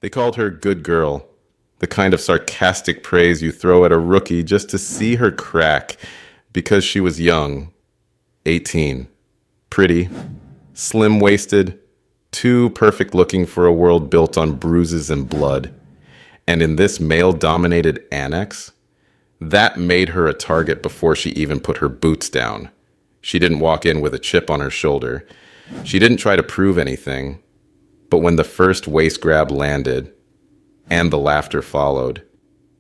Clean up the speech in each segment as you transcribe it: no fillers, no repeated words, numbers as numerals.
They called her good girl, the kind of sarcastic praise you throw at a rookie just to see her crack because she was young, 18, pretty, slim-waisted, too perfect looking for a world built on bruises and blood. And in this male-dominated annex, that made her a target before she even put her boots down. She didn't walk in with a chip on her shoulder. She didn't try to prove anything. But when the first waist grab landed, and the laughter followed,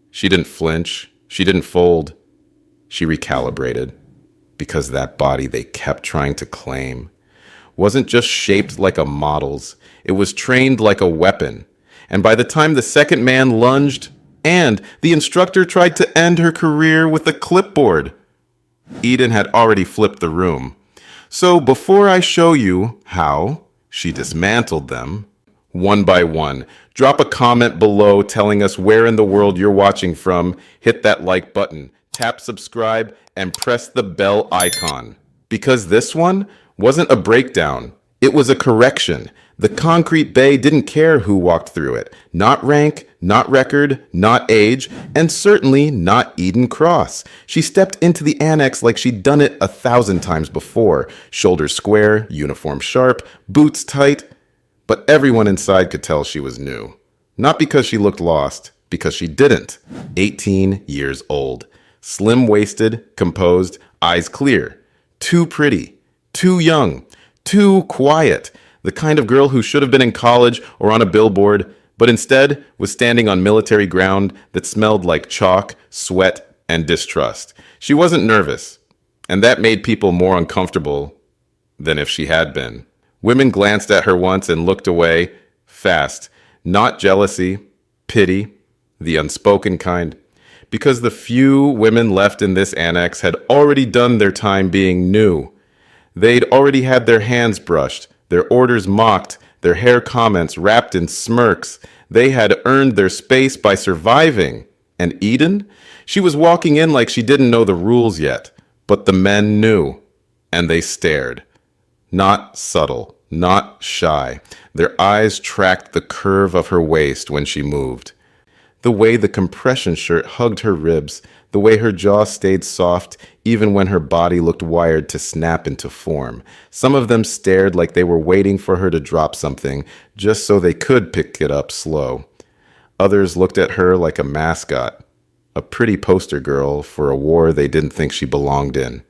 she didn't flinch. She didn't fold. She recalibrated. Because that body they kept trying to claim wasn't just shaped like a model's. It was trained like a weapon. And by the time the second man lunged, and the instructor tried to end her career with a clipboard, Eden had already flipped the room. So before I show you how she dismantled them, one by one, drop a comment below telling us where in the world you're watching from, hit that like button, tap subscribe, and press the bell icon. Because this one wasn't a breakdown, it was a correction. The concrete bay didn't care who walked through it. Not rank, not record, not age, and certainly not Eden Cross. She stepped into the annex like she'd done it 1,000 times before. Shoulders square, uniform sharp, boots tight. But everyone inside could tell she was new. Not because she looked lost, because she didn't. 18 years old. Slim-waisted, composed, eyes clear. Too pretty. Too young. Too quiet. The kind of girl who should have been in college or on a billboard, but instead was standing on military ground that smelled like chalk, sweat, and distrust. She wasn't nervous, and that made people more uncomfortable than if she had been. Women glanced at her once and looked away, fast. Not jealousy, pity, the unspoken kind. Because the few women left in this annex had already done their time being new. They'd already had their hands brushed, their orders mocked, their hair comments wrapped in smirks. They had earned their space by surviving. And Eden? She was walking in like she didn't know the rules yet. But the men knew. And they stared. Not subtle, not shy. Their eyes tracked the curve of her waist when she moved. The way the compression shirt hugged her ribs, the way her jaw stayed soft even when her body looked wired to snap into form. Some of them stared like they were waiting for her to drop something just so they could pick it up slow. Others looked at her like a mascot, a pretty poster girl for a war they didn't think she belonged in.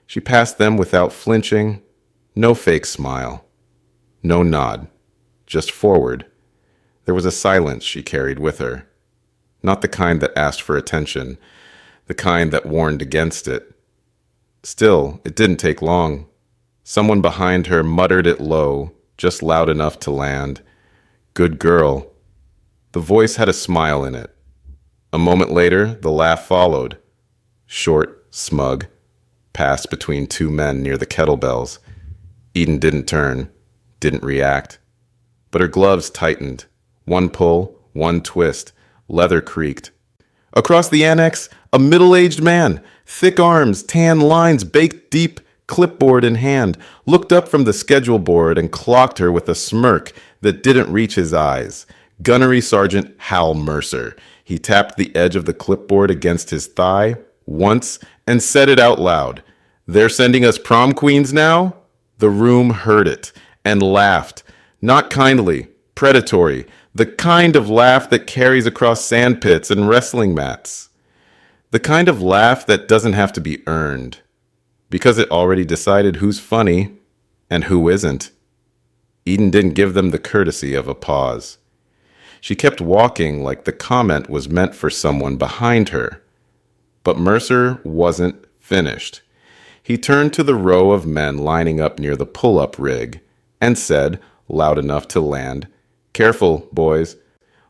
She passed them without flinching, no fake smile, no nod, just forward. There was a silence she carried with her. Not the kind that asked for attention, the kind that warned against it. Still, it didn't take long. Someone behind her muttered it low, just loud enough to land. Good girl. The voice had a smile in it. A moment later, the laugh followed. Short, smug, passed between two men near the kettlebells. Eden didn't turn, didn't react. But her gloves tightened. One pull, one twist. Leather creaked. Across the annex, a middle-aged man, thick arms, tan lines baked deep, clipboard in hand, looked up from the schedule board and clocked her with a smirk that didn't reach his eyes. Gunnery Sergeant Hal Mercer. He tapped the edge of the clipboard against his thigh once and said it out loud. They're sending us prom queens now? The room heard it and laughed. Not kindly, predatory. The kind of laugh that carries across sandpits and wrestling mats. The kind of laugh that doesn't have to be earned, because it already decided who's funny and who isn't. Eden didn't give them the courtesy of a pause. She kept walking like the comment was meant for someone behind her. But Mercer wasn't finished. He turned to the row of men lining up near the pull-up rig and said, loud enough to land, "Careful, boys.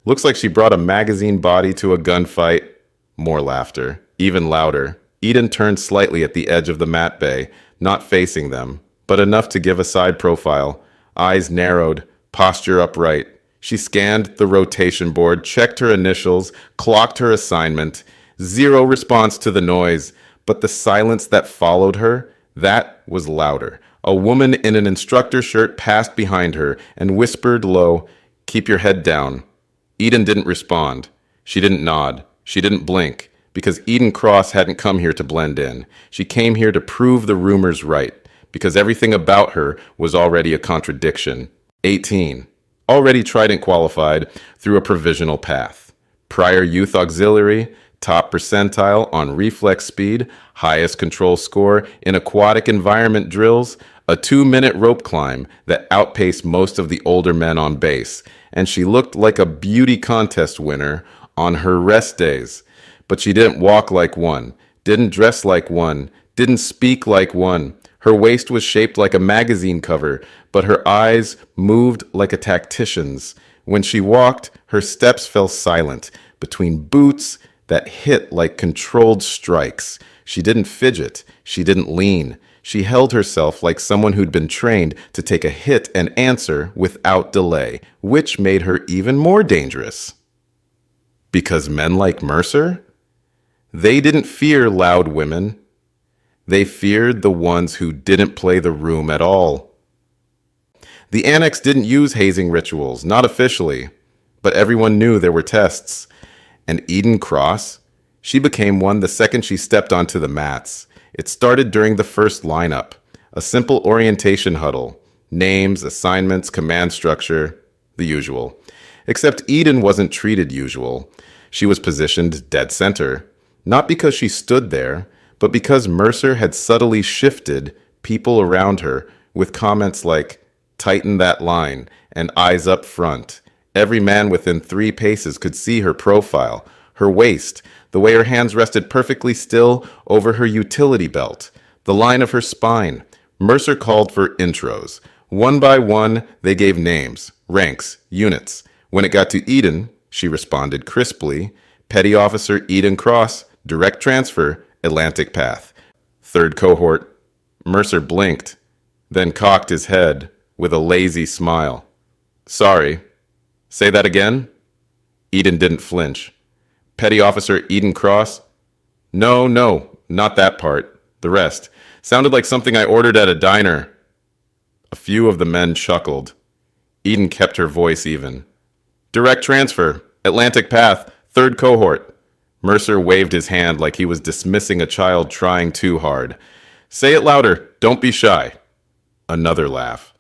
Looks like she brought a magazine body to a gunfight." More laughter, even louder. Eden turned slightly at the edge of the mat bay, not facing them, but enough to give a side profile. Eyes narrowed, posture upright. She scanned the rotation board, checked her initials, clocked her assignment. Zero response to the noise, but the silence that followed her, that was louder. A woman in an instructor shirt passed behind her and whispered low, "Keep your head down. Eden didn't respond. She didn't nod. She didn't blink, because Eden Cross hadn't come here to blend in. She came here to prove the rumors right, because everything about her was already a contradiction. 18. Already Trident qualified through a provisional path. Prior youth auxiliary, top percentile on reflex speed, highest control score in aquatic environment drills, a 2-minute rope climb that outpaced most of the older men on base, and she looked like a beauty contest winner on her rest days. But she didn't walk like one, didn't dress like one, didn't speak like one. Her waist was shaped like a magazine cover, but her eyes moved like a tactician's. When she walked, her steps fell silent between boots that hit like controlled strikes. She didn't fidget. She didn't lean. She held herself like someone who'd been trained to take a hit and answer without delay, which made her even more dangerous. Because men like Mercer? They didn't fear loud women. They feared the ones who didn't play the room at all. The Annex didn't use hazing rituals, not officially, but everyone knew there were tests. And Eden Cross? She became one the second she stepped onto the mats. It started during the first lineup, a simple orientation huddle, names, assignments, command structure, the usual. Except Eden wasn't treated usual. She was positioned dead center, not because she stood there, but because Mercer had subtly shifted people around her with comments like, "Tighten that line," and "eyes up front." Every man within 3 paces could see her profile, her waist, the way her hands rested perfectly still over her utility belt, the line of her spine. Mercer called for intros. One by one, they gave names, ranks, units. When it got to Eden, she responded crisply, "Petty Officer Eden Cross, direct transfer, Atlantic Path. 3rd cohort." Mercer blinked, then cocked his head with a lazy smile. "Sorry. Say that again?" Eden didn't flinch. "Petty Officer Eden Cross?" No, not that part. The rest. Sounded like something I ordered at a diner." A few of the men chuckled. Eden kept her voice even. "Direct transfer, Atlantic Path, 3rd cohort." Mercer waved his hand like he was dismissing a child trying too hard. "Say it louder, don't be shy." Another laugh.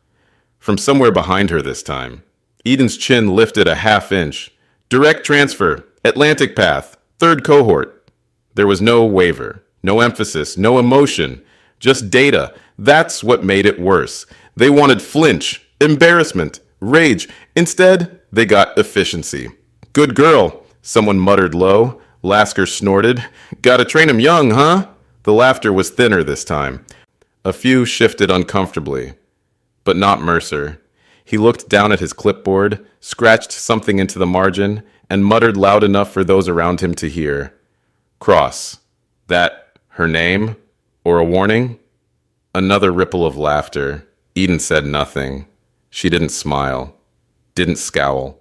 From somewhere behind her this time. Eden's chin lifted a half-inch. "Direct transfer, Atlantic Path, 3rd cohort." There was no waver, no emphasis, no emotion, just data. That's what made it worse. They wanted flinch, embarrassment, rage. Instead, they got efficiency. "Good girl," someone muttered low. Lasker snorted. "Gotta train him young, huh?" The laughter was thinner this time. A few shifted uncomfortably, but not Mercer. He looked down at his clipboard, scratched something into the margin, and muttered loud enough for those around him to hear. "Cross. That her name? Or a warning?" Another ripple of laughter. Eden said nothing. She didn't smile, didn't scowl.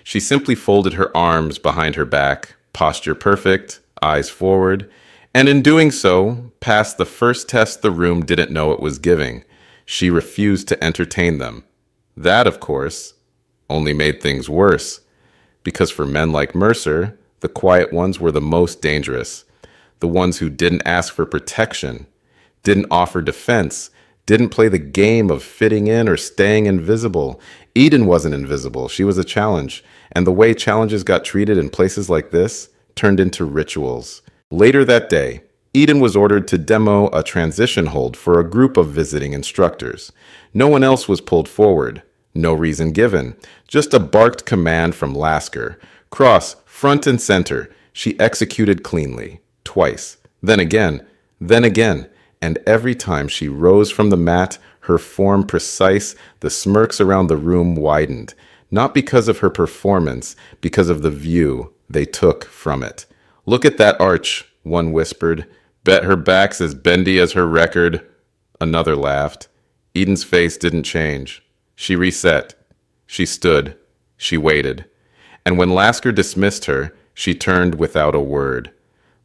She simply folded her arms behind her back, posture perfect, eyes forward, and in doing so, passed the first test the room didn't know it was giving. She refused to entertain them. That, of course, only made things worse, because for men like Mercer, the quiet ones were the most dangerous, the ones who didn't ask for protection, didn't offer defense, didn't play the game of fitting in or staying invisible. Eden wasn't invisible. She was a challenge, and the way challenges got treated in places like this turned into rituals. Later that day, Eden was ordered to demo a transition hold for a group of visiting instructors. No one else was pulled forward. No reason given. Just a barked command from Lasker. Cross, front and center. She executed cleanly. Twice. Then again. And every time she rose from the mat, her form precise, the smirks around the room widened. Not because of her performance, because of the view they took from it. "Look at that arch," one whispered. "Bet her back's as bendy as her record." Another laughed. Eden's face didn't change. She reset. She stood. She waited. And when Lasker dismissed her, she turned without a word.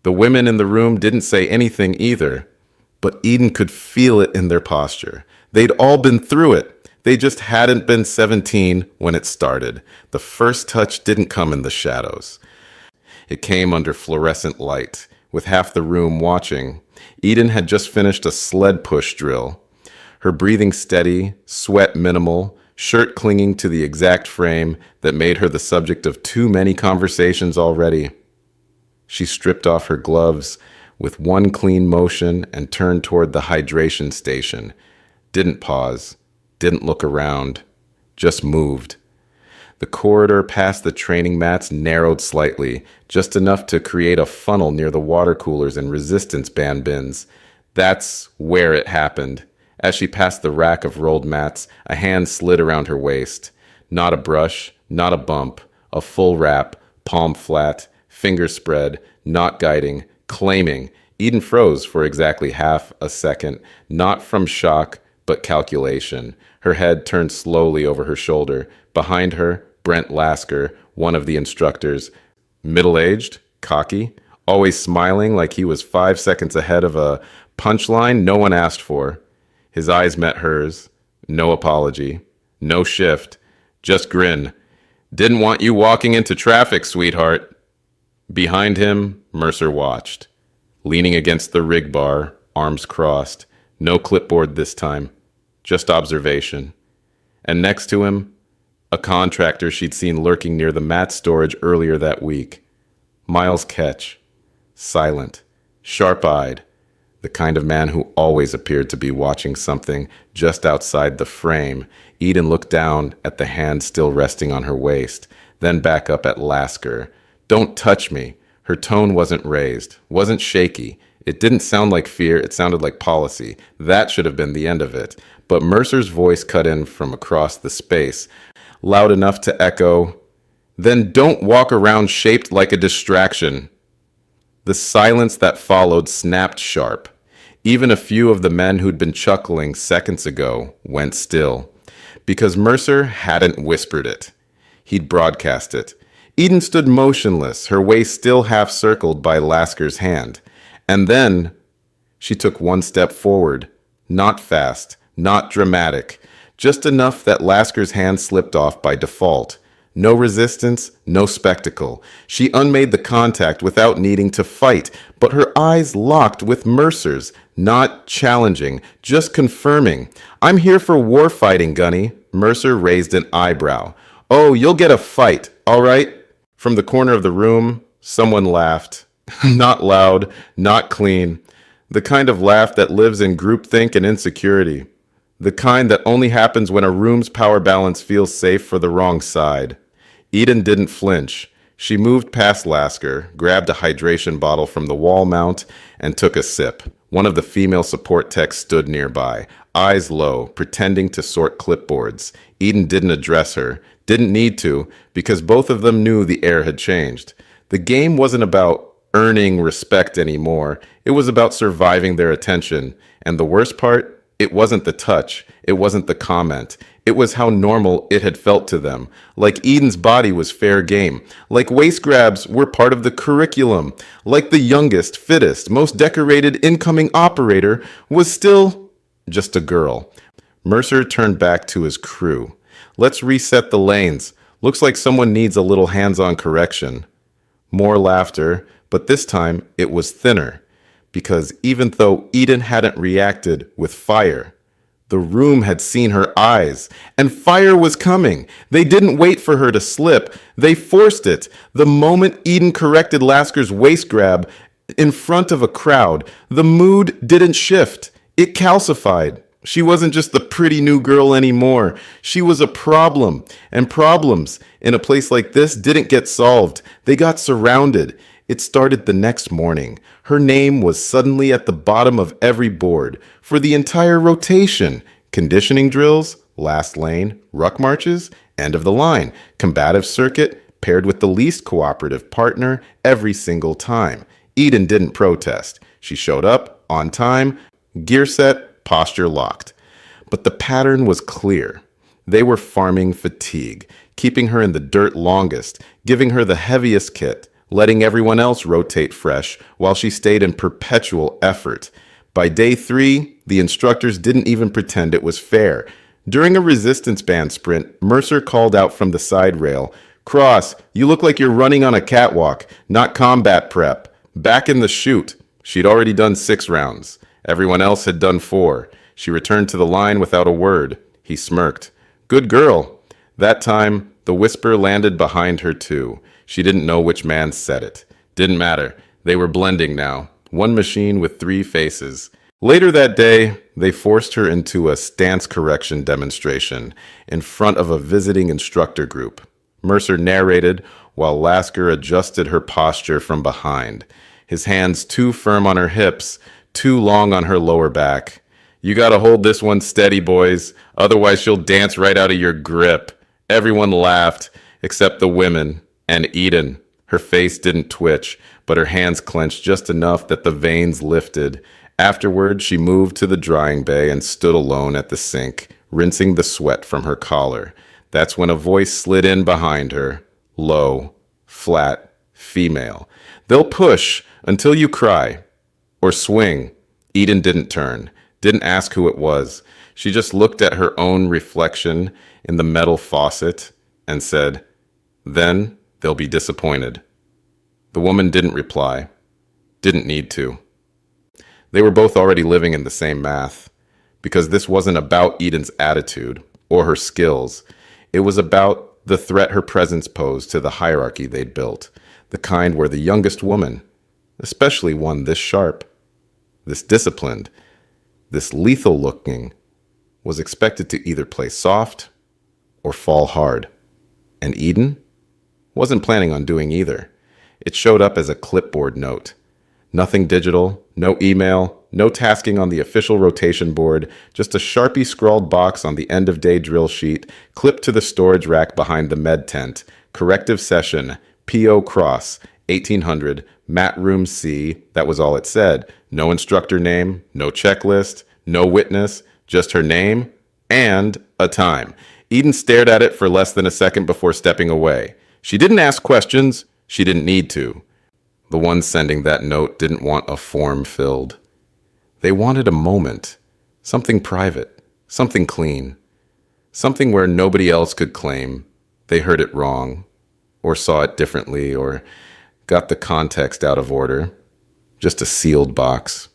The women in the room didn't say anything either, but Eden could feel it in their posture. They'd all been through it. They just hadn't been 17 when it started. The first touch didn't come in the shadows. It came under fluorescent light, with half the room watching. Eden had just finished a sled push drill. Her breathing steady, sweat minimal, shirt clinging to the exact frame that made her the subject of too many conversations already. She stripped off her gloves with one clean motion and turned toward the hydration station. Didn't pause, didn't look around, just moved. The corridor past the training mats narrowed slightly, just enough to create a funnel near the water coolers and resistance band bins. That's where it happened. As she passed the rack of rolled mats, a hand slid around her waist. Not a brush, not a bump, a full wrap, palm flat, fingers spread, not guiding, claiming. Eden froze for exactly half a second, not from shock, but calculation. Her head turned slowly over her shoulder. Behind her, Brent Lasker, one of the instructors. Middle-aged, cocky, always smiling like he was 5 seconds ahead of a punchline no one asked for. His eyes met hers. No apology. No shift. Just grin. Didn't want you walking into traffic, sweetheart. Behind him, Mercer watched. Leaning against the rig bar, arms crossed. No clipboard this time. Just observation. And next to him, a contractor she'd seen lurking near the mat storage earlier that week. Miles Ketch. Silent. Sharp-eyed. The kind of man who always appeared to be watching something just outside the frame. Eden looked down at the hand still resting on her waist, then back up at Lasker. Don't touch me. Her tone wasn't raised, wasn't shaky. It didn't sound like fear, it sounded like policy. That should have been the end of it. But Mercer's voice cut in from across the space, loud enough to echo, "Then don't walk around shaped like a distraction." The silence that followed snapped sharp. Even a few of the men who'd been chuckling seconds ago went still. Because Mercer hadn't whispered it. He'd broadcast it. Eden stood motionless, her waist still half circled by Lasker's hand. And then she took one step forward. Not fast, not dramatic. Just enough that Lasker's hand slipped off by default. No resistance, no spectacle. She unmade the contact without needing to fight, but her eyes locked with Mercer's, not challenging, just confirming. "I'm here for war fighting, Gunny." Mercer raised an eyebrow. "Oh, you'll get a fight, all right?" From the corner of the room, someone laughed. Not loud, not clean. The kind of laugh that lives in groupthink and insecurity. The kind that only happens when a room's power balance feels safe for the wrong side. Eden didn't flinch. She moved past Lasker, grabbed a hydration bottle from the wall mount, and took a sip. One of the female support techs stood nearby, eyes low, pretending to sort clipboards. Eden didn't address her, didn't need to, because both of them knew the air had changed. The game wasn't about earning respect anymore. It was about surviving their attention. And the worst part? It wasn't the touch. It wasn't the comment. It was how normal it had felt to them. Like Eden's body was fair game. Like waist grabs were part of the curriculum. Like the youngest, fittest, most decorated incoming operator was still just a girl. Mercer turned back to his crew. "Let's reset the lanes. Looks like someone needs a little hands-on correction." More laughter, but this time it was thinner. Because even though Eden hadn't reacted with fire, the room had seen her eyes, and fire was coming. They didn't wait for her to slip. They forced it. The moment Eden corrected Lasker's waist grab in front of a crowd, the mood didn't shift. It calcified. She wasn't just the pretty new girl anymore. She was a problem. And problems in a place like this didn't get solved. They got surrounded. It started the next morning. Her name was suddenly at the bottom of every board for the entire rotation. Conditioning drills, last lane, ruck marches, end of the line, combative circuit, paired with the least cooperative partner every single time. Eden didn't protest. She showed up, on time, gear set, posture locked. But the pattern was clear. They were farming fatigue, keeping her in the dirt longest, giving her the heaviest kit, letting everyone else rotate fresh while she stayed in perpetual effort. By day 3, the instructors didn't even pretend it was fair. During a resistance band sprint, Mercer called out from the side rail, "Cross, you look like you're running on a catwalk, not combat prep. Back in the chute." She'd already done 6 rounds. Everyone else had done 4. She returned to the line without a word. He smirked. "Good girl." That time, the whisper landed behind her too. She didn't know which man said it. Didn't matter. They were blending now. One machine with 3 faces. Later that day, they forced her into a stance correction demonstration in front of a visiting instructor group. Mercer narrated while Lasker adjusted her posture from behind, his hands too firm on her hips, too long on her lower back. "You gotta hold this one steady, boys, otherwise she'll dance right out of your grip." Everyone laughed, except the women, and Eden. Her face didn't twitch, but her hands clenched just enough that the veins lifted. Afterward, she moved to the drying bay and stood alone at the sink, rinsing the sweat from her collar. That's when a voice slid in behind her. Low, flat, female. "They'll push until you cry. Or swing." Eden didn't turn, didn't ask who it was. She just looked at her own reflection in the metal faucet and said, "Then they'll be disappointed." The woman didn't reply. Didn't need to. They were both already living in the same math, because this wasn't about Eden's attitude or her skills. It was about the threat her presence posed to the hierarchy they'd built, the kind where the youngest woman, especially one this sharp, this disciplined, this lethal looking, was expected to either play soft or fall hard. And Eden wasn't planning on doing either. It showed up as a clipboard note. Nothing digital, no email, no tasking on the official rotation board, just a Sharpie scrawled box on the end of day drill sheet, clipped to the storage rack behind the med tent. Corrective session, P.O. Cross, 1800, mat room C. That was all it said. No instructor name, no checklist, no witness, just her name and a time. Eden stared at it for less than a second before stepping away. She didn't ask questions. She didn't need to. The one sending that note didn't want a form filled. They wanted a moment, something private, something clean, something where nobody else could claim they heard it wrong, or saw it differently, or got the context out of order. Just a sealed box,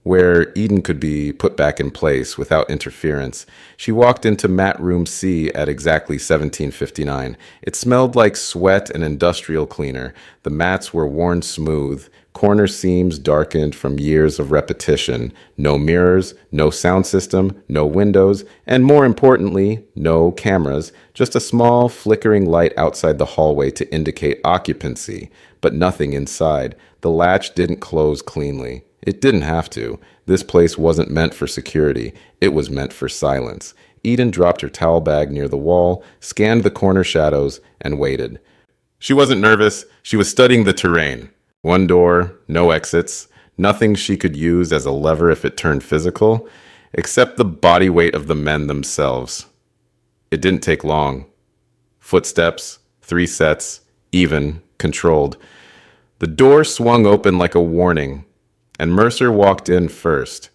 where Eden could be put back in place without interference. She walked into mat room C at exactly 17:59. It smelled like sweat and industrial cleaner. The mats were worn smooth, corner seams darkened from years of repetition. No mirrors, no sound system, no windows, and more importantly, no cameras. Just a small flickering light outside the hallway to indicate occupancy, but nothing inside. The latch didn't close cleanly. It didn't have to. This place wasn't meant for security. It was meant for silence. Eden dropped her towel bag near the wall, scanned the corner shadows, and waited. She wasn't nervous. She was studying the terrain. One door, no exits, nothing she could use as a lever if it turned physical, except the body weight of the men themselves. It didn't take long. Footsteps, 3 sets, even, controlled. The door swung open like a warning, and Mercer walked in first.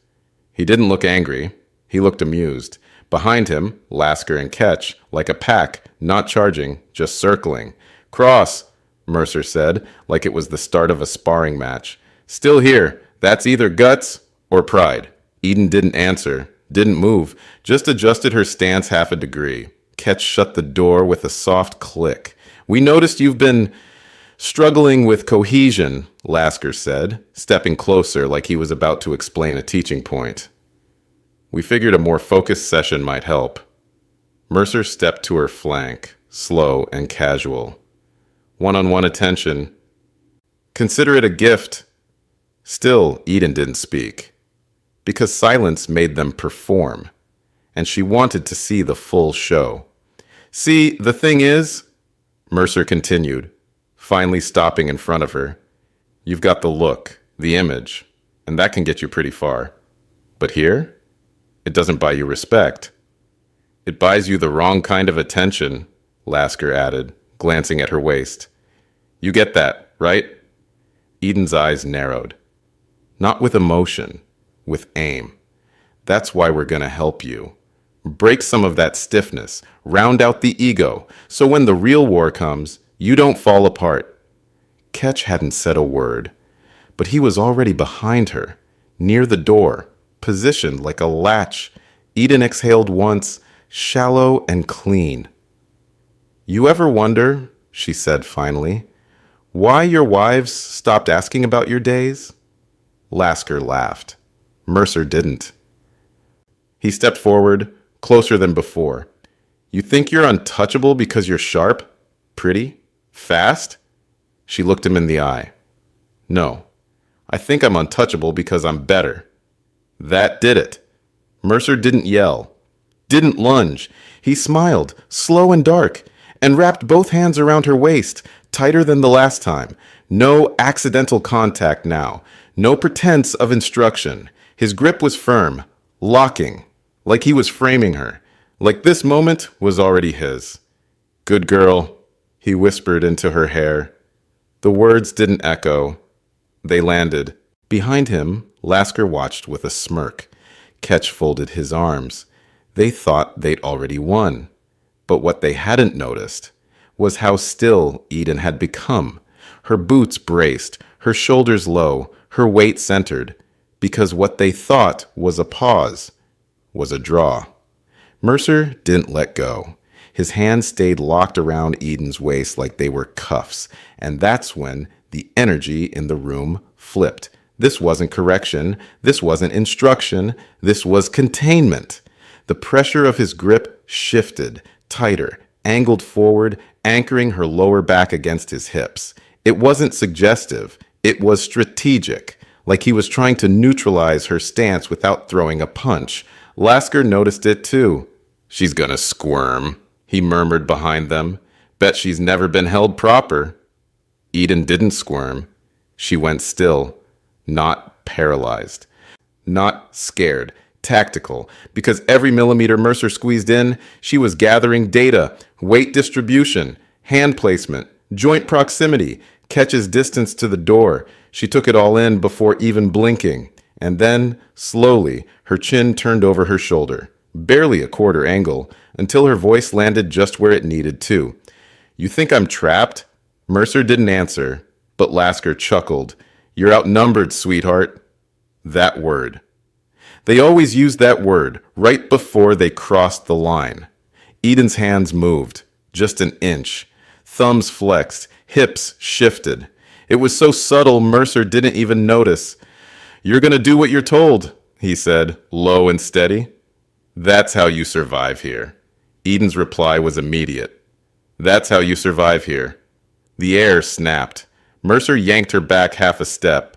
He didn't look angry. He looked amused. Behind him, Lasker and Ketch, like a pack, not charging, just circling. "Cross," Mercer said, like it was the start of a sparring match. "Still here. That's either guts or pride." Eden didn't answer, didn't move, just adjusted her stance half a degree. Ketch shut the door with a soft click. "We noticed you've been struggling with cohesion," Lasker said, stepping closer like he was about to explain a teaching point. "We figured a more focused session might help." Mercer stepped to her flank, slow and casual. One-on-one attention. Consider it a gift. Still, Eden didn't speak, because silence made them perform, and she wanted to see the full show. "See, the thing is," Mercer continued, finally stopping in front of her, "you've got the look, the image, and that can get you pretty far. But here, it doesn't buy you respect. It buys you the wrong kind of attention," Lasker added, glancing at her waist. "You get that, right?" Eden's eyes narrowed. "Not with emotion, with aim. That's why we're going to help you. Break some of that stiffness. Round out the ego. So when the real war comes, you don't fall apart. Ketch hadn't said a word, but he was already behind her, near the door, positioned like a latch. Eden exhaled once, shallow and clean. You ever wonder, she said finally, why your wives stopped asking about your days? Lasker laughed. Mercer didn't. He stepped forward, closer than before. You think you're untouchable because you're sharp, pretty, fast? She looked him in the eye. No, I think I'm untouchable because I'm better. That did it. Mercer didn't yell, didn't lunge. He smiled, slow and dark, and wrapped both hands around her waist, tighter than the last time. No accidental contact now, no pretense of instruction. His grip was firm, locking, like he was framing her, like this moment was already his. Good girl, he whispered into her hair. The words didn't echo. They landed. Behind him, Lasker watched with a smirk. Ketch folded his arms. They thought they'd already won. But what they hadn't noticed was how still Eden had become. Her boots braced, her shoulders low, her weight centered, because what they thought was a pause was a draw. Mercer didn't let go. His hands stayed locked around Eden's waist like they were cuffs, and that's when the energy in the room flipped. This wasn't correction. This wasn't instruction. This was containment. The pressure of his grip shifted, tighter, angled forward, anchoring her lower back against his hips. It wasn't suggestive. It was strategic, like he was trying to neutralize her stance without throwing a punch. Lasker noticed it too. She's gonna squirm, he murmured behind them. Bet she's never been held proper. Eden didn't squirm. She went still, not paralyzed, not scared, tactical, because every millimeter Mercer squeezed in, she was gathering data, weight distribution, hand placement, joint proximity, Ketch's distance to the door. She took it all in before even blinking. And then, slowly, her chin turned over her shoulder, barely a quarter angle, until her voice landed just where it needed to. You think I'm trapped? Mercer didn't answer, but Lasker chuckled. You're outnumbered, sweetheart. That word. They always used that word right before they crossed the line. Eden's hands moved, just an inch. Thumbs flexed, hips shifted. It was so subtle Mercer didn't even notice. You're gonna do what you're told, he said, low and steady. That's how you survive here. Eden's reply was immediate. That's how you survive here. The air snapped. Mercer yanked her back half a step,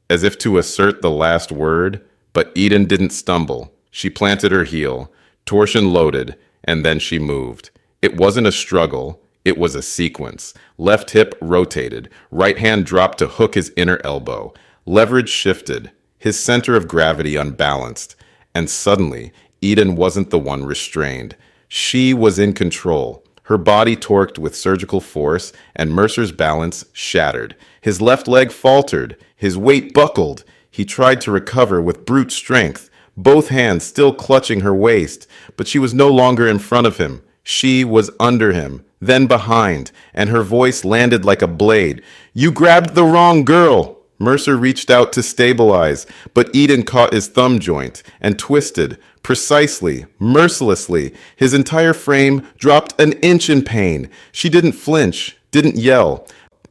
as if to assert the last word, but Eden didn't stumble. She planted her heel, torsion loaded, and then she moved. It wasn't a struggle. It was a sequence. Left hip rotated. Right hand dropped to hook his inner elbow. Leverage shifted. His center of gravity unbalanced. And suddenly, Eden wasn't the one restrained. She was in control. Her body torqued with surgical force, and Mercer's balance shattered. His left leg faltered. His weight buckled. He tried to recover with brute strength, both hands still clutching her waist, but she was no longer in front of him. She was under him, then behind, and her voice landed like a blade. You grabbed the wrong girl. Mercer reached out to stabilize, but Eden caught his thumb joint and twisted, precisely, mercilessly. His entire frame dropped an inch in pain. She didn't flinch, didn't yell,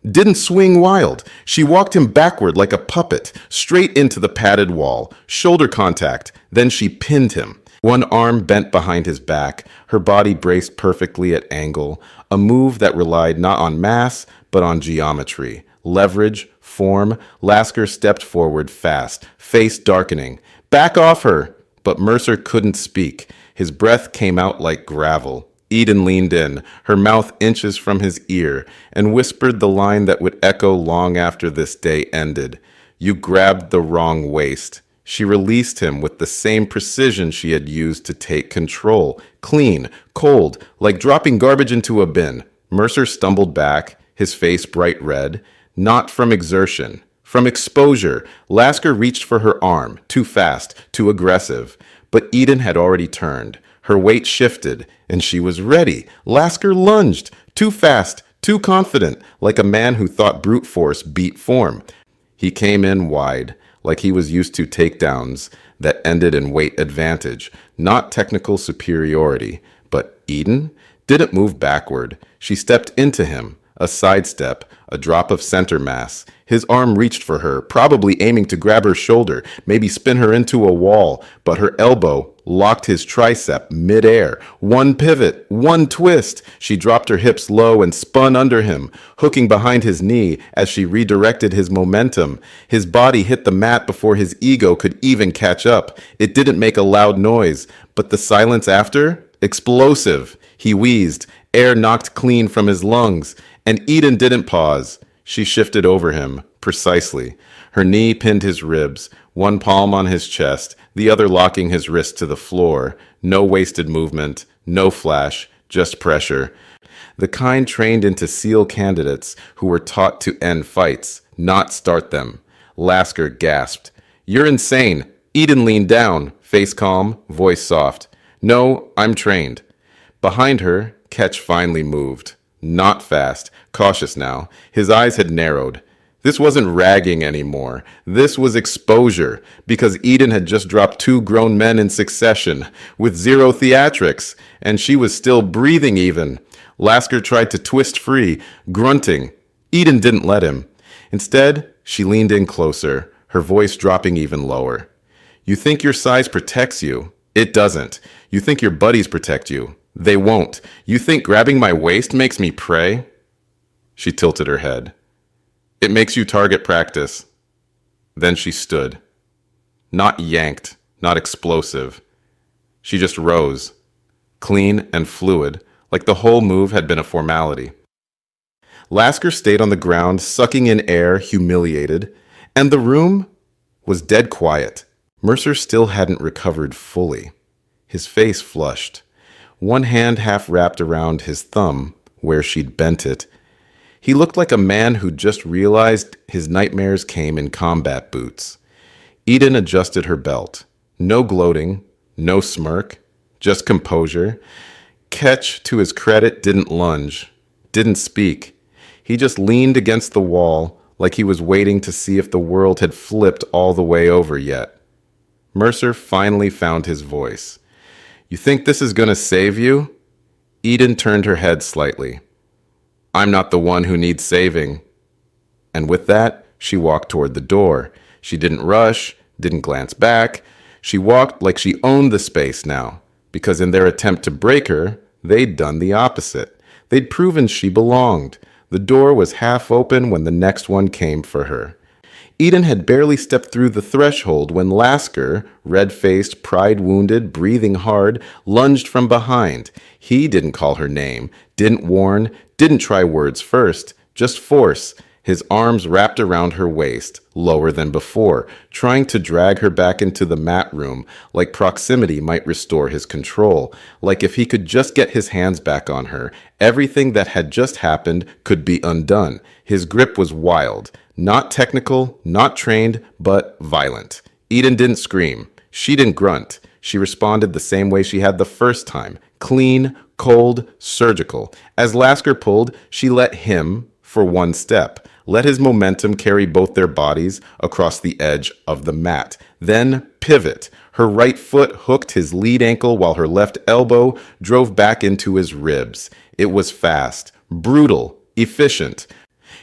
didn't swing wild. She walked him backward like a puppet, straight into the padded wall, shoulder contact. Then she pinned him. One arm bent behind his back, her body braced perfectly at angle, a move that relied not on mass, but on geometry. Leverage, form. Lasker stepped forward fast, face darkening. Back off her! But Mercer couldn't speak. His breath came out like gravel. Eden leaned in, her mouth inches from his ear, and whispered the line that would echo long after this day ended. You grabbed the wrong waist. She released him with the same precision she had used to take control. Clean, cold, like dropping garbage into a bin. Mercer stumbled back, his face bright red. Not from exertion, from exposure. Lasker reached for her arm, too fast, too aggressive. But Eden had already turned. Her weight shifted, and she was ready. Lasker lunged, too fast, too confident, like a man who thought brute force beat form. He came in wide, like he was used to takedowns that ended in weight advantage, not technical superiority. But Eden didn't move backward. She stepped into him, a sidestep, a drop of center mass. His arm reached for her, probably aiming to grab her shoulder, maybe spin her into a wall, but her elbow locked his tricep midair. One pivot, one twist. She dropped her hips low and spun under him, hooking behind his knee as she redirected his momentum. His body hit the mat before his ego could even catch up. It didn't make a loud noise, but the silence after? Explosive. He wheezed, air knocked clean from his lungs, and Eden didn't pause. She shifted over him, precisely. Her knee pinned his ribs, one palm on his chest, the other locking his wrist to the floor. No wasted movement, no flash, just pressure. The kind trained into SEAL candidates who were taught to end fights, not start them. Lasker gasped. "You're insane." Eden leaned down, face calm, voice soft. "No, I'm trained." Behind her, Ketch finally moved. Not fast, cautious now. His eyes had narrowed. This wasn't ragging anymore. This was exposure, because Eden had just dropped two grown men in succession, with zero theatrics, and she was still breathing even. Lasker tried to twist free, grunting. Eden didn't let him. Instead, she leaned in closer, her voice dropping even lower. "You think your size protects you? It doesn't. You think your buddies protect you? They won't. You think grabbing my waist makes me pray?" She tilted her head. "It makes you target practice." Then she stood. Not yanked, not explosive. She just rose, clean and fluid, like the whole move had been a formality. Lasker stayed on the ground, sucking in air, humiliated, and the room was dead quiet. Mercer still hadn't recovered fully. His face flushed, one hand half wrapped around his thumb, where she'd bent it. He looked like a man who just realized his nightmares came in combat boots. Eden adjusted her belt. No gloating, no smirk, just composure. Ketch, to his credit, didn't lunge, didn't speak. He just leaned against the wall like he was waiting to see if the world had flipped all the way over yet. Mercer finally found his voice. "You think this is going to save you?" Eden turned her head slightly. "I'm not the one who needs saving." And with that, she walked toward the door. She didn't rush, didn't glance back. She walked like she owned the space now, because in their attempt to break her, they'd done the opposite. They'd proven she belonged. The door was half open when the next one came for her. Eden had barely stepped through the threshold when Lasker, red-faced, pride-wounded, breathing hard, lunged from behind. He didn't call her name, didn't warn, didn't try words first, just force. His arms wrapped around her waist, lower than before, trying to drag her back into the mat room, like proximity might restore his control, like if he could just get his hands back on her, everything that had just happened could be undone. His grip was wild. Not technical, not trained, but violent. Eden didn't scream. She didn't grunt. She responded the same way she had the first time. Clean, cold, surgical. As Lasker pulled, she let him for one step. Let his momentum carry both their bodies across the edge of the mat. Then pivot. Her right foot hooked his lead ankle while her left elbow drove back into his ribs. It was fast, brutal, efficient.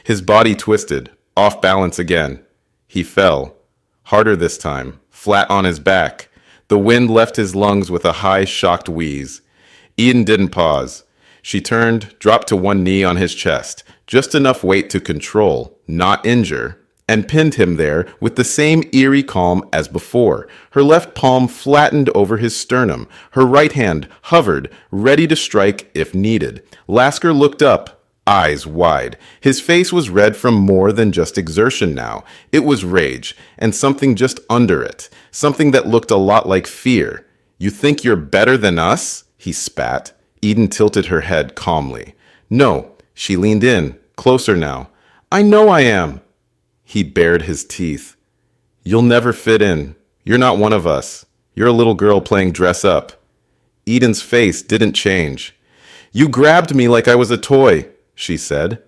His body twisted. Off balance again. He fell. Harder this time. Flat on his back. The wind left his lungs with a high, shocked wheeze. Eden didn't pause. She turned, dropped to one knee on his chest, just enough weight to control, not injure, and pinned him there with the same eerie calm as before. Her left palm flattened over his sternum. Her right hand hovered, ready to strike if needed. Lasker looked up, eyes wide. His face was red from more than just exertion now. It was rage, and something just under it. Something that looked a lot like fear. "You think you're better than us?" he spat. Eden tilted her head calmly. "No." She leaned in, closer now. "I know I am." He bared his teeth. "You'll never fit in. You're not one of us. You're a little girl playing dress up." Eden's face didn't change. "You grabbed me like I was a toy," she said.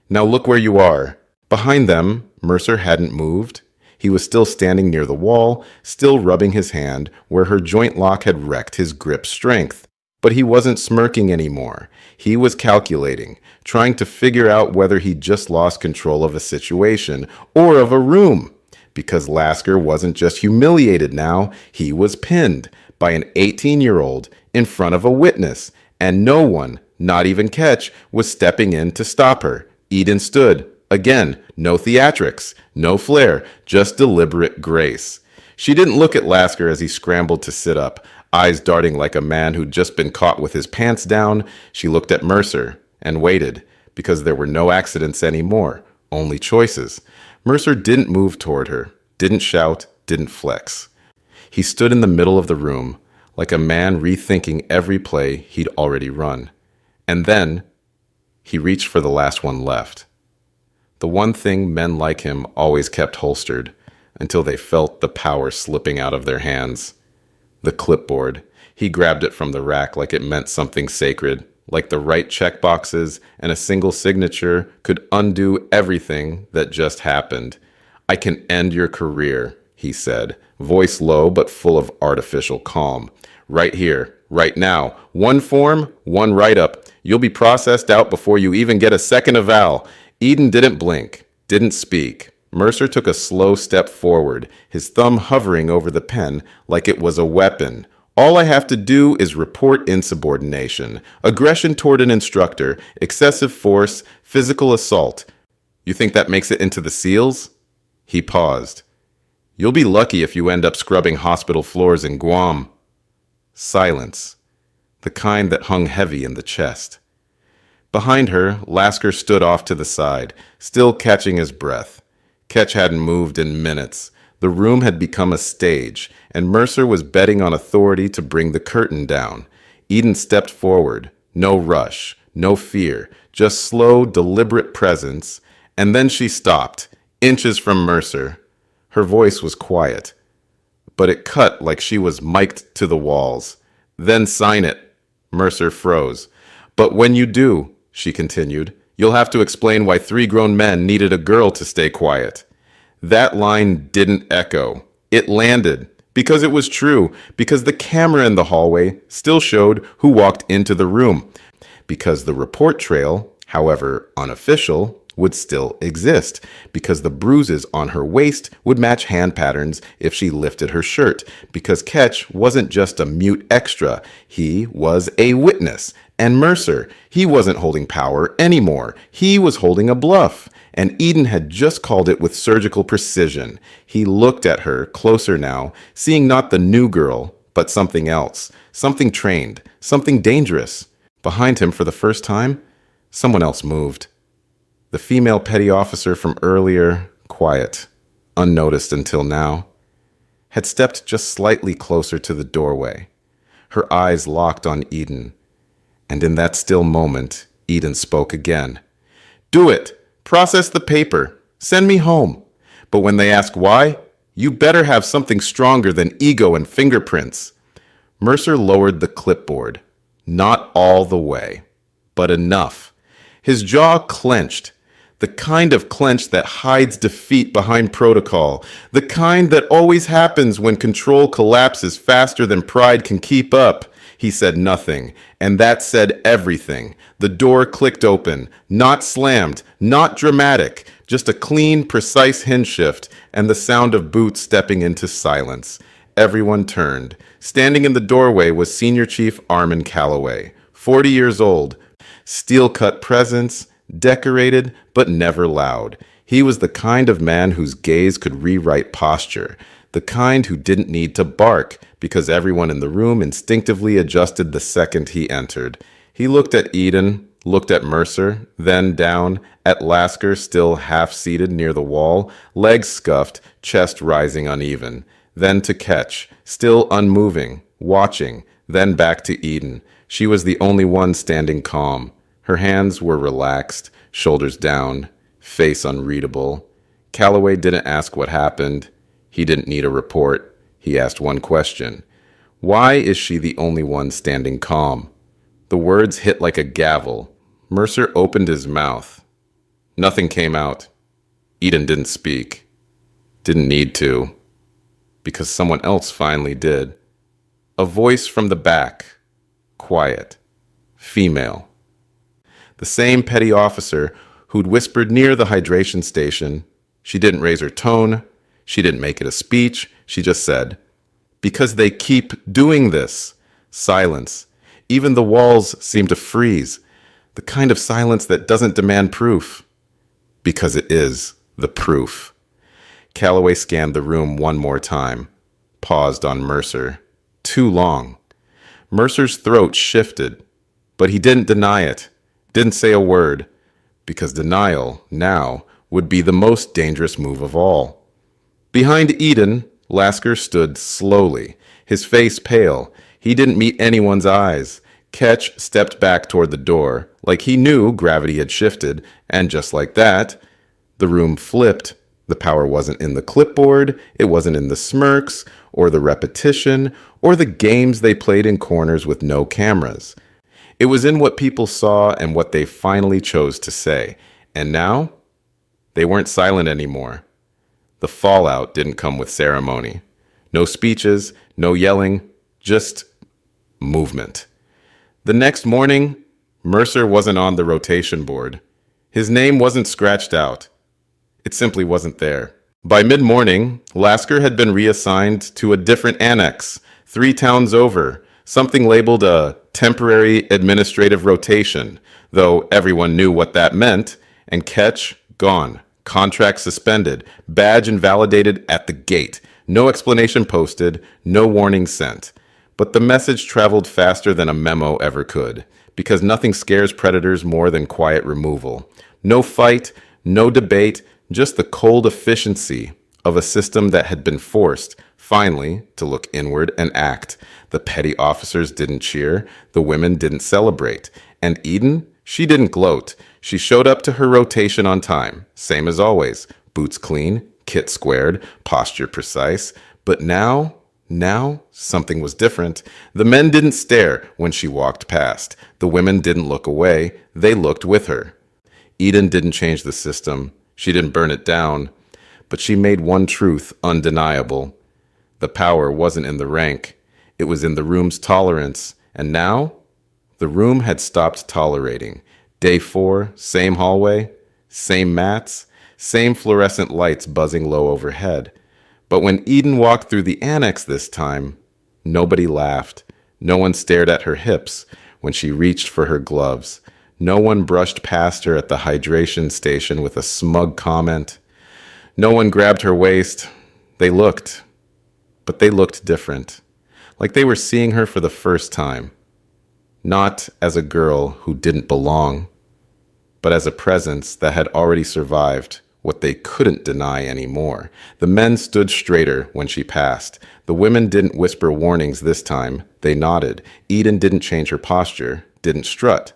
"Now look where you are." Behind them, Mercer hadn't moved. He was still standing near the wall, still rubbing his hand where her joint lock had wrecked his grip strength. But he wasn't smirking anymore. He was calculating, trying to figure out whether he'd just lost control of a situation or of a room. Because Lasker wasn't just humiliated now, he was pinned by an 18-year-old in front of a witness, and no one, not even Ketch, was stepping in to stop her. Eden stood. Again, no theatrics, no flair, just deliberate grace. She didn't look at Lasker as he scrambled to sit up, eyes darting like a man who'd just been caught with his pants down. She looked at Mercer and waited, because there were no accidents anymore, only choices. Mercer didn't move toward her, didn't shout, didn't flex. He stood in the middle of the room, like a man rethinking every play he'd already run. And then he reached for the last one left. The one thing men like him always kept holstered until they felt the power slipping out of their hands. The clipboard. He grabbed it from the rack like it meant something sacred, like the right checkboxes and a single signature could undo everything that just happened. "I can end your career," he said, voice low but full of artificial calm. "Right here, right now. One form, one write-up. You'll be processed out before you even get a second eval." Eden didn't blink, didn't speak. Mercer took a slow step forward, his thumb hovering over the pen like it was a weapon. "All I have to do is report insubordination, aggression toward an instructor, excessive force, physical assault. You think that makes it into the SEALs?" He paused. "You'll be lucky if you end up scrubbing hospital floors in Guam." Silence, the kind that hung heavy in the chest. Behind her, Lasker stood off to the side, still catching his breath. Ketch hadn't moved in minutes. The room had become a stage, and Mercer was betting on authority to bring the curtain down. Eden stepped forward. No rush, no fear, just slow, deliberate presence. And then she stopped, inches from Mercer. Her voice was quiet, but it cut like she was mic'd to the walls. "Then sign it." Mercer froze. "But when you do," she continued, "you'll have to explain why 3 grown men needed a girl to stay quiet." That line didn't echo. It landed, because it was true, because the camera in the hallway still showed who walked into the room, because the report trail, however unofficial, would still exist, because the bruises on her waist would match hand patterns if she lifted her shirt, because Ketch wasn't just a mute extra, he was a witness. And Mercer, he wasn't holding power anymore. He was holding a bluff. And Eden had just called it with surgical precision. He looked at her, closer now, seeing not the new girl, but something else. Something trained. Something dangerous. Behind him, for the first time, someone else moved. The female petty officer from earlier, quiet, unnoticed until now, had stepped just slightly closer to the doorway. Her eyes locked on Eden. And in that still moment, Eden spoke again. "Do it! Process the paper. Send me home. But when they ask why, you better have something stronger than ego and fingerprints." Mercer lowered the clipboard. Not all the way, but enough. His jaw clenched. The kind of clench that hides defeat behind protocol. The kind that always happens when control collapses faster than pride can keep up. He said nothing, and that said everything. The door clicked open, not slammed, not dramatic, just a clean, precise hinge shift and the sound of boots stepping into silence. Everyone turned. Standing in the doorway was Senior Chief Armin Calloway, 40 years old, steel-cut presence, decorated but never loud. He was the kind of man whose gaze could rewrite posture, the kind who didn't need to bark because everyone in the room instinctively adjusted the second he entered. He looked at Eden, looked at Mercer, then down at Lasker still half-seated near the wall, legs scuffed, chest rising uneven, then to Ketch, still unmoving, watching, then back to Eden. She was the only one standing calm. Her hands were relaxed, shoulders down, face unreadable. Calloway didn't ask what happened. He didn't need a report. He asked one question. Why is she the only one standing calm? The words hit like a gavel. Mercer opened his mouth. Nothing came out. Eden didn't speak. Didn't need to. Because someone else finally did. A voice from the back. Quiet. Female. The same petty officer who'd whispered near the hydration station. She didn't raise her tone. She didn't make it a speech. She just said, "Because they keep doing this." Silence. Even the walls seem to freeze. The kind of silence that doesn't demand proof. Because it is the proof. Calloway scanned the room one more time. Paused on Mercer. Too long. Mercer's throat shifted. But he didn't deny it. Didn't say a word. Because denial, now, would be the most dangerous move of all. Behind Eden, Lasker stood slowly, his face pale. He didn't meet anyone's eyes. Ketch stepped back toward the door, like he knew gravity had shifted, and just like that, the room flipped. The power wasn't in the clipboard, it wasn't in the smirks, or the repetition, or the games they played in corners with no cameras. It was in what people saw and what they finally chose to say. And now, they weren't silent anymore. The fallout didn't come with ceremony. No speeches, no yelling, just movement. The next morning, Mercer wasn't on the rotation board. His name wasn't scratched out. It simply wasn't there. By mid-morning, Lasker had been reassigned to a different annex, 3 towns over, something labeled a temporary administrative rotation, though everyone knew what that meant, and Ketch, gone. Contract suspended, badge invalidated at the gate, no explanation posted, no warning sent. But the message traveled faster than a memo ever could, because nothing scares predators more than quiet removal. No fight, no debate, just the cold efficiency of a system that had been forced, finally, to look inward and act. The petty officers didn't cheer, the women didn't celebrate, and Eden, she didn't gloat. She showed up to her rotation on time, same as always, boots clean, kit squared, posture precise. But now, something was different. The men didn't stare when she walked past. The women didn't look away, they looked with her. Eden didn't change the system. She didn't burn it down. But she made one truth undeniable. The power wasn't in the rank. It was in the room's tolerance. And now, the room had stopped tolerating. Day 4, same hallway, same mats, same fluorescent lights buzzing low overhead. But when Eden walked through the annex this time, nobody laughed. No one stared at her hips when she reached for her gloves. No one brushed past her at the hydration station with a smug comment. No one grabbed her waist. They looked. But they looked different. Like they were seeing her for the first time. Not as a girl who didn't belong, but as a presence that had already survived what they couldn't deny anymore. The men stood straighter when she passed. The women didn't whisper warnings this time. They nodded. Eden didn't change her posture, didn't strut,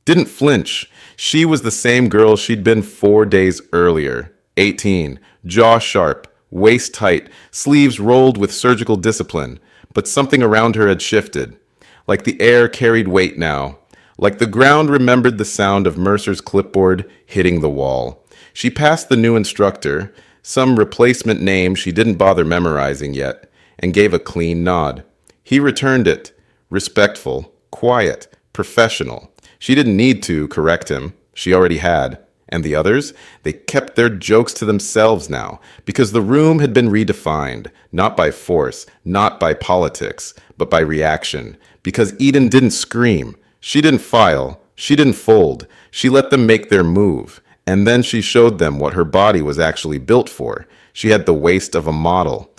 didn't flinch. She was the same girl she'd been 4 days earlier. 18, jaw sharp, waist tight, sleeves rolled with surgical discipline. But something around her had shifted. Like the air carried weight now. Like the ground remembered the sound of Mercer's clipboard hitting the wall. She passed the new instructor, some replacement name she didn't bother memorizing yet, and gave a clean nod. He returned it, respectful, quiet, professional. She didn't need to correct him. She already had. And the others, they kept their jokes to themselves now, because the room had been redefined, not by force, not by politics, but by reaction. Because Eden didn't scream. She didn't file. She didn't fold. She let them make their move. And then she showed them what her body was actually built for. She had the waist of a model,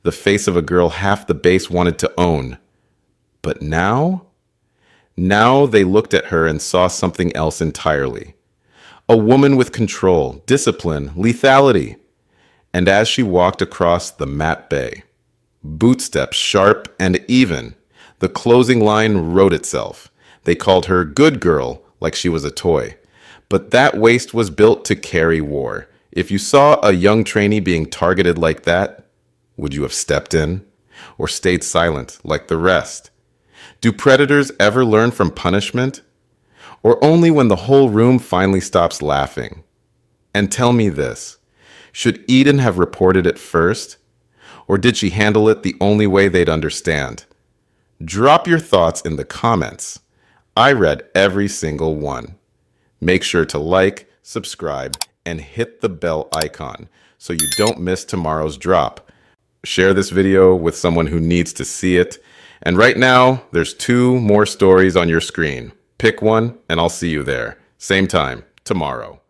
the face of a girl half the base wanted to own. But now they looked at her and saw something else entirely. A woman with control, discipline, lethality. And as she walked across the mat bay, boot steps sharp and even, the closing line wrote itself. They called her good girl like she was a toy. But that waist was built to carry war. If you saw a young trainee being targeted like that, would you have stepped in? or stayed silent like the rest? Do predators ever learn from punishment? Or only when the whole room finally stops laughing? And tell me this, should Eden have reported it first? Or did she handle it the only way they'd understand? Drop your thoughts in the comments. I read every single one. Make sure to like, subscribe, and hit the bell icon so you don't miss tomorrow's drop. Share this video with someone who needs to see it. And right now, there's 2 more stories on your screen. Pick one, and I'll see you there. Same time, tomorrow.